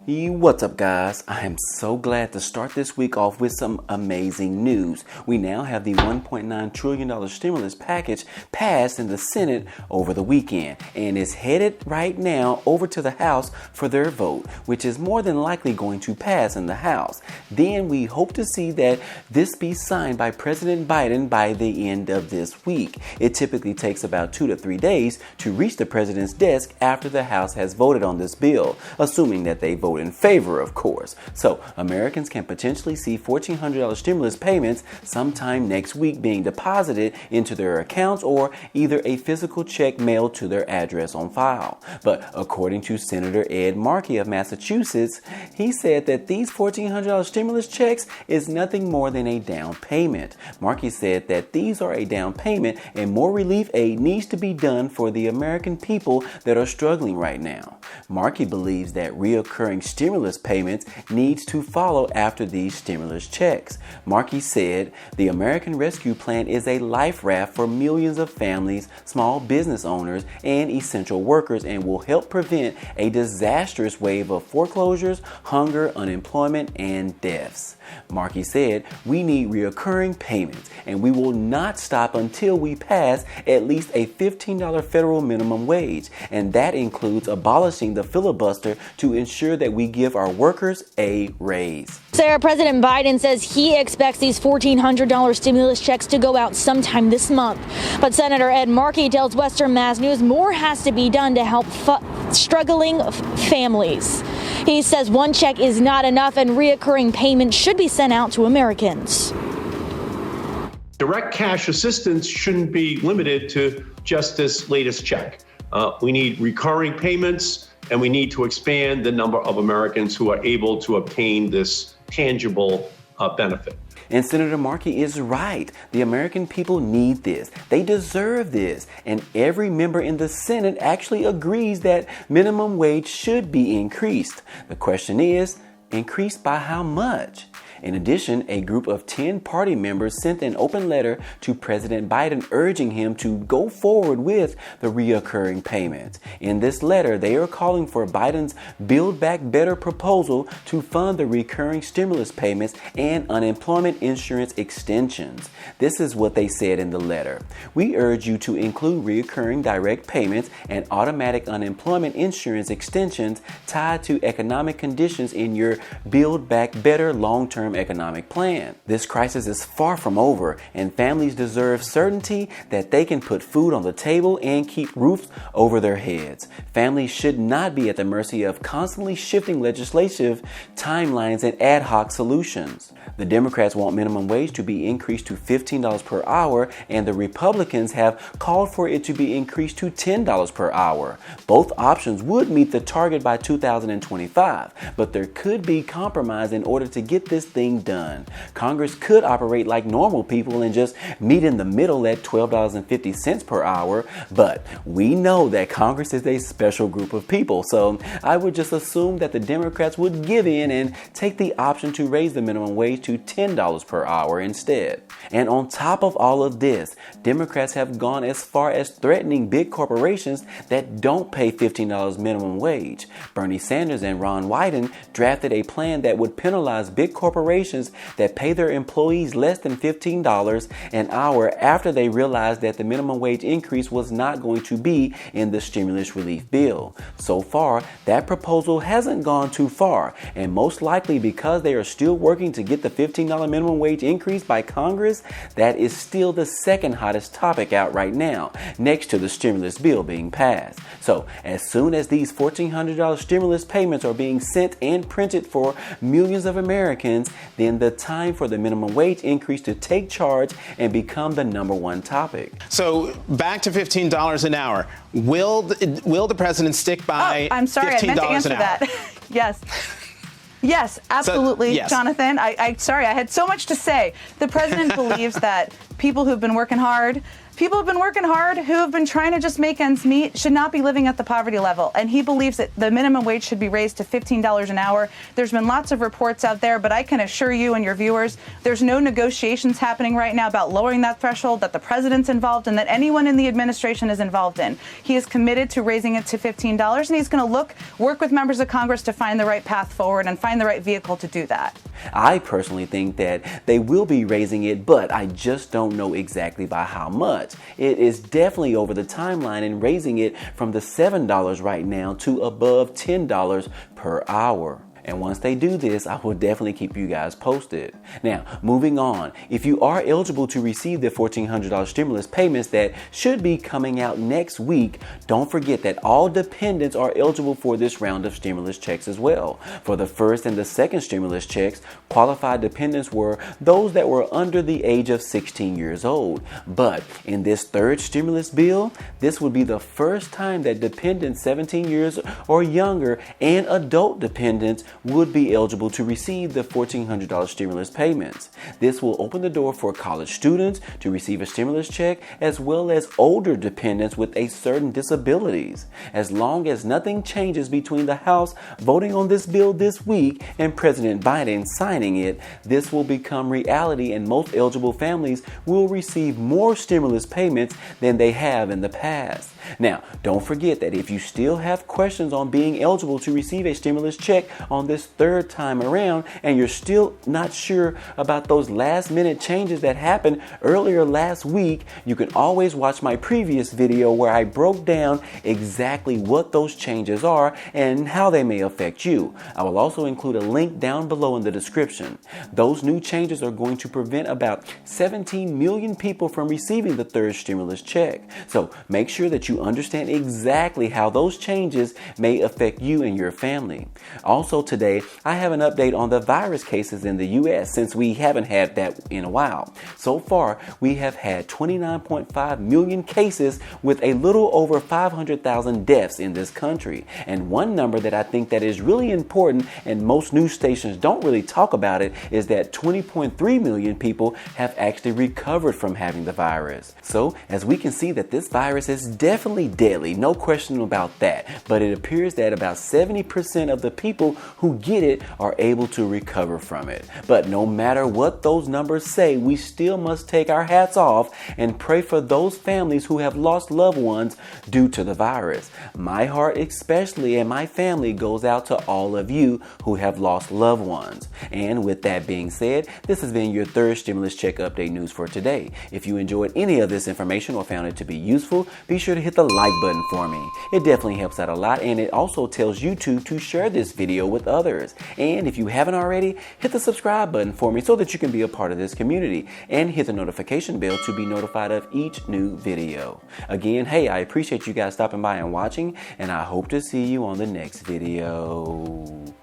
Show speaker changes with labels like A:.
A: What's up, guys? I am so glad to start this week off with some amazing news. We now have the $1.9 trillion stimulus package passed in the Senate over the weekend and is headed right now over to the House for their vote, which is more than likely going to pass in the House. Then we hope to see that this be signed by President Biden by the end of this week. It typically takes about 2 to 3 days to reach the president's desk after the House has voted on this bill, assuming that they vote in favor, of course. So Americans can potentially see $1,400 stimulus payments sometime next week being deposited into their accounts or either a physical check mailed to their address on file. But according to Senator Ed Markey of Massachusetts, he said that these $1,400 stimulus checks is nothing more than a down payment. Markey said that these are a down payment and more relief aid needs to be done for the American people that are struggling right now. Markey believes that reoccurring stimulus payments needs to follow after these stimulus checks. Markey said the American Rescue Plan is a life raft for millions of families, small business owners, and essential workers and will help prevent a disastrous wave of foreclosures, hunger, unemployment, and deaths. Markey said, "We need reoccurring payments and we will not stop until we pass at least a $15 federal minimum wage, and that includes abolishing the filibuster to ensure that we give our workers a raise."
B: Sarah, President Biden says he expects these $1,400 stimulus checks to go out sometime this month. But Senator Ed Markey tells Western Mass News more has to be done to help struggling families. He says one check is not enough and reoccurring payments should be sent out to Americans.
C: Direct cash assistance shouldn't be limited to just this latest check. We need recurring payments, and we need to expand the number of Americans who are able to obtain this tangible benefit.
A: And Senator Markey is right. The American people need this. They deserve this. And every member in the Senate actually agrees that minimum wage should be increased. The question is, increased by how much? In addition, a group of 10 party members sent an open letter to President Biden urging him to go forward with the reoccurring payments. In this letter, they are calling for Biden's Build Back Better proposal to fund the recurring stimulus payments and unemployment insurance extensions. This is what they said in the letter. "We urge you to include reoccurring direct payments and automatic unemployment insurance extensions tied to economic conditions in your Build Back Better long-term economic plan. This crisis is far from over, and families deserve certainty that they can put food on the table and keep roofs over their heads. Families should not be at the mercy of constantly shifting legislative timelines and ad hoc solutions." The Democrats want minimum wage to be increased to $15 per hour, and the Republicans have called for it to be increased to $10 per hour. Both options would meet the target by 2025, but there could be compromise in order to get this thing done. Congress could operate like normal people and just meet in the middle at $12.50 per hour, but we know that Congress is a special group of people, so I would just assume that the Democrats would give in and take the option to raise the minimum wage to $10 per hour instead. And on top of all of this, Democrats have gone as far as threatening big corporations that don't pay $15 minimum wage. Bernie Sanders and Ron Wyden drafted a plan that would penalize big corporations that pay their employees less than $15 an hour after they realized that the minimum wage increase was not going to be in the stimulus relief bill. So far, that proposal hasn't gone too far, and most likely because they are still working to get the $15 minimum wage increase by Congress, that is still the second hottest topic out right now, next to the stimulus bill being passed. So as soon as these $1,400 stimulus payments are being sent and printed for millions of Americans, then the time for the minimum wage increase to take charge and become the #1 topic.
D: So back to $15 an hour. Will the president stick by
E: I'm sorry, I meant to answer that. Yes. Yes, absolutely,
D: yes.
E: Jonathan. Sorry, I had so much to say. The president believes that people who've been working hard People have been working hard, who have been trying to just make ends meet, should not be living at the poverty level. And he believes that the minimum wage should be raised to $15 an hour. There's been lots of reports out there, but I can assure you and your viewers, there's no negotiations happening right now about lowering that threshold that the president's involved in, that anyone in the administration is involved in. He is committed to raising it to $15, and he's going to work with members of Congress to find the right path forward and find the right vehicle to do that.
A: I personally think that they will be raising it, but I just don't know exactly by how much. It is definitely over the timeline and raising it from the $7 right now to above $10 per hour. And once they do this, I will definitely keep you guys posted. Now, moving on, if you are eligible to receive the $1,400 stimulus payments that should be coming out next week, don't forget that all dependents are eligible for this round of stimulus checks as well. For the first and the second stimulus checks, qualified dependents were those that were under the age of 16 years old. But in this third stimulus bill, this would be the first time that dependents 17 years or younger and adult dependents would be eligible to receive the $1,400 stimulus payments. This will open the door for college students to receive a stimulus check, as well as older dependents with a certain disabilities. As long as nothing changes between the House voting on this bill this week and President Biden signing it, this will become reality, and most eligible families will receive more stimulus payments than they have in the past. Now, don't forget that if you still have questions on being eligible to receive a stimulus check on this third time around, and you're still not sure about those last minute changes that happened earlier last week, you can always watch my previous video where I broke down exactly what those changes are and how they may affect you. I will also include a link down below in the description. Those new changes are going to prevent about 17 million people from receiving the third stimulus check. So make sure that you understand exactly how those changes may affect you and your family. Also today, I have an update on the virus cases in the U.S. since we haven't had that in a while. So far, we have had 29.5 million cases with a little over 500,000 deaths in this country. And one number that I think that is really important, and most news stations don't really talk about it, is that 20.3 million people have actually recovered from having the virus. So as we can see that this virus is definitely deadly, no question about that. But it appears that about 70% of the people who get it are able to recover from it. But no matter what those numbers say, we still must take our hats off and pray for those families who have lost loved ones due to the virus. My heart especially and my family goes out to all of you who have lost loved ones. And with that being said, this has been your third stimulus check update news for today. If you enjoyed any of this information or found it to be useful, be sure to hit the like button for me. It definitely helps out a lot, and it also tells YouTube to share this video with others. And if you haven't already, hit the subscribe button for me so that you can be a part of this community, and hit the notification bell to be notified of each new video. Again, hey, I appreciate you guys stopping by and watching, and I hope to see you on the next video.